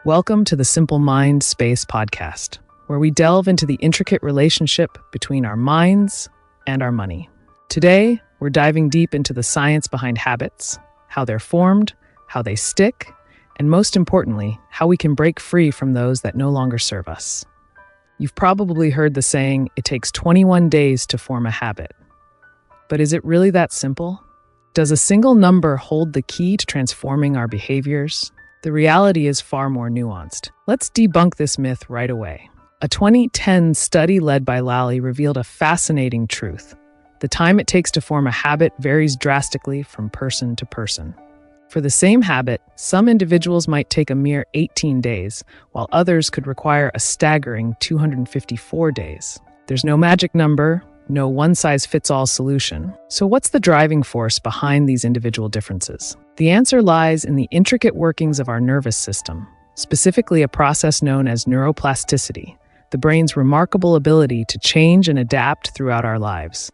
Welcome to the Simple Mind Space podcast, where we delve into the intricate relationship between our minds and our money. Today, we're diving deep into the science behind habits, how they're formed, how they stick, and most importantly, how we can break free from those that no longer serve us. You've probably heard the saying, it takes 21 days to form a habit. But is it really that simple? Does a single number hold the key to transforming our behaviors? The reality is far more nuanced. Let's debunk this myth right away. A 2010 study led by Lally revealed a fascinating truth. The time it takes to form a habit varies drastically from person to person. For the same habit, some individuals might take a mere 18 days, while others could require a staggering 254 days. There's no magic number, no one-size-fits-all solution. So what's the driving force behind these individual differences? The answer lies in the intricate workings of our nervous system, specifically a process known as neuroplasticity, the brain's remarkable ability to change and adapt throughout our lives.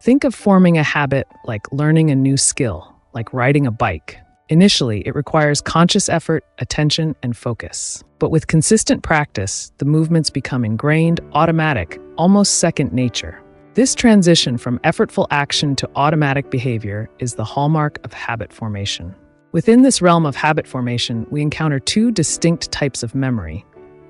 Think of forming a habit like learning a new skill, like riding a bike. Initially, it requires conscious effort, attention, and focus. But with consistent practice, the movements become ingrained, automatic, almost second nature. This transition from effortful action to automatic behavior is the hallmark of habit formation. Within this realm of habit formation, we encounter two distinct types of memory: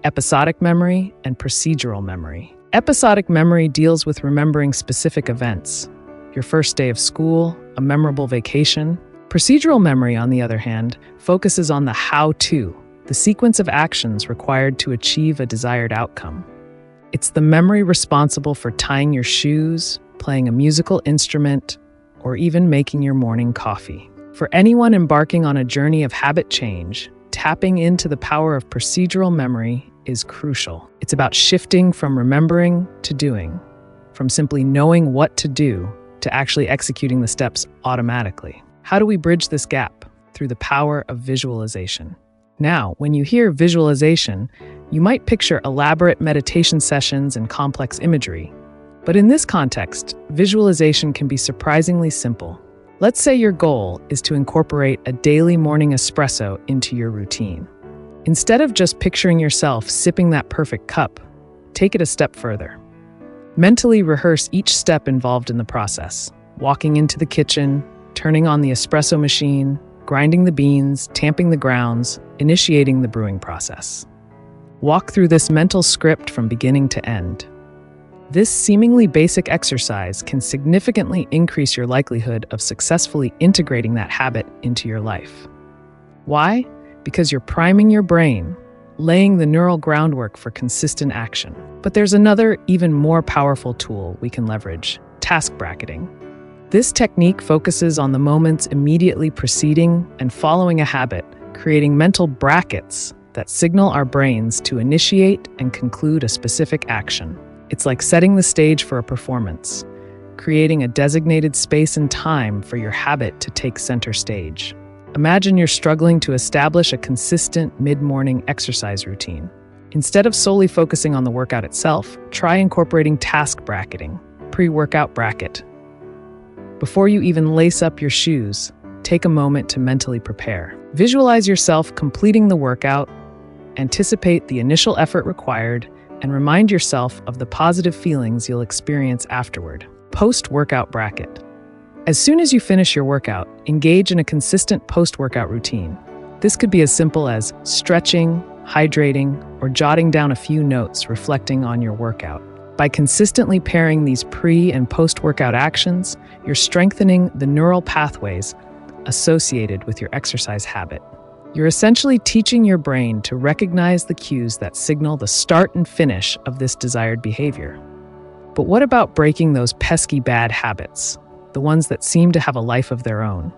episodic memory and procedural memory. Episodic memory deals with remembering specific events, your first day of school, a memorable vacation. Procedural memory, on the other hand, focuses on the how-to, the sequence of actions required to achieve a desired outcome. It's the memory responsible for tying your shoes, playing a musical instrument, or even making your morning coffee. For anyone embarking on a journey of habit change, tapping into the power of procedural memory is crucial. It's about shifting from remembering to doing, from simply knowing what to do to actually executing the steps automatically. How do we bridge this gap? Through the power of visualization. Now, when you hear visualization, you might picture elaborate meditation sessions and complex imagery. But in this context, visualization can be surprisingly simple. Let's say your goal is to incorporate a daily morning espresso into your routine. Instead of just picturing yourself sipping that perfect cup, take it a step further. Mentally rehearse each step involved in the process: walking into the kitchen, turning on the espresso machine, grinding the beans, tamping the grounds, initiating the brewing process. Walk through this mental script from beginning to end. This seemingly basic exercise can significantly increase your likelihood of successfully integrating that habit into your life. Why? Because you're priming your brain, laying the neural groundwork for consistent action. But there's another, even more powerful tool we can leverage: task bracketing. This technique focuses on the moments immediately preceding and following a habit, creating mental brackets that signal our brains to initiate and conclude a specific action. It's like setting the stage for a performance, creating a designated space and time for your habit to take center stage. Imagine you're struggling to establish a consistent mid-morning exercise routine. Instead of solely focusing on the workout itself, try incorporating task bracketing, pre-workout bracket. Before you even lace up your shoes, take a moment to mentally prepare. Visualize yourself completing the workout, anticipate the initial effort required, and remind yourself of the positive feelings you'll experience afterward. Post-workout bracket. As soon as you finish your workout, engage in a consistent post-workout routine. This could be as simple as stretching, hydrating, or jotting down a few notes reflecting on your workout. By consistently pairing these pre- and post-workout actions, you're strengthening the neural pathways associated with your exercise habit. You're essentially teaching your brain to recognize the cues that signal the start and finish of this desired behavior. But what about breaking those pesky bad habits, the ones that seem to have a life of their own?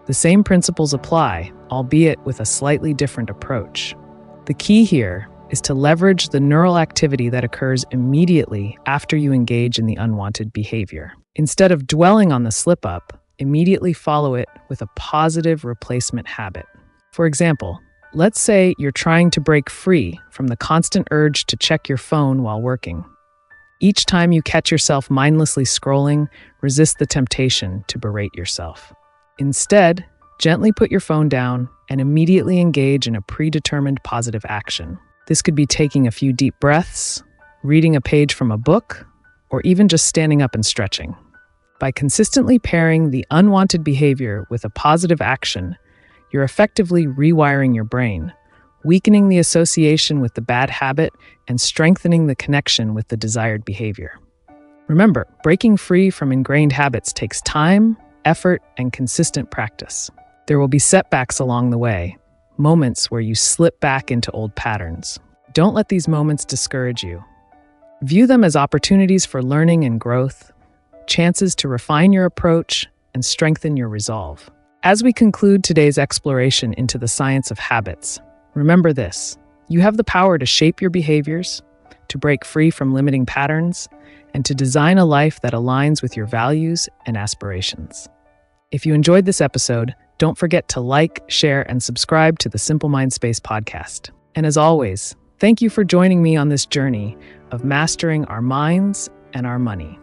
The same principles apply, albeit with a slightly different approach. The key here is to leverage the neural activity that occurs immediately after you engage in the unwanted behavior. Instead of dwelling on the slip-up, immediately follow it with a positive replacement habit. For example, let's say you're trying to break free from the constant urge to check your phone while working. Each time you catch yourself mindlessly scrolling, resist the temptation to berate yourself. Instead, gently put your phone down, and immediately engage in a predetermined positive action. This could be taking a few deep breaths, reading a page from a book, or even just standing up and stretching. By consistently pairing the unwanted behavior with a positive action, you're effectively rewiring your brain, weakening the association with the bad habit and strengthening the connection with the desired behavior. Remember, breaking free from ingrained habits takes time, effort, and consistent practice. There will be setbacks along the way, moments where you slip back into old patterns. Don't let these moments discourage you. View them as opportunities for learning and growth, chances to refine your approach and strengthen your resolve. As we conclude today's exploration into the science of habits, remember this: you have the power to shape your behaviors, to break free from limiting patterns, and to design a life that aligns with your values and aspirations. If you enjoyed this episode, don't forget to like, share, and subscribe to the Simple Mind Space podcast. And as always, thank you for joining me on this journey of mastering our minds and our money.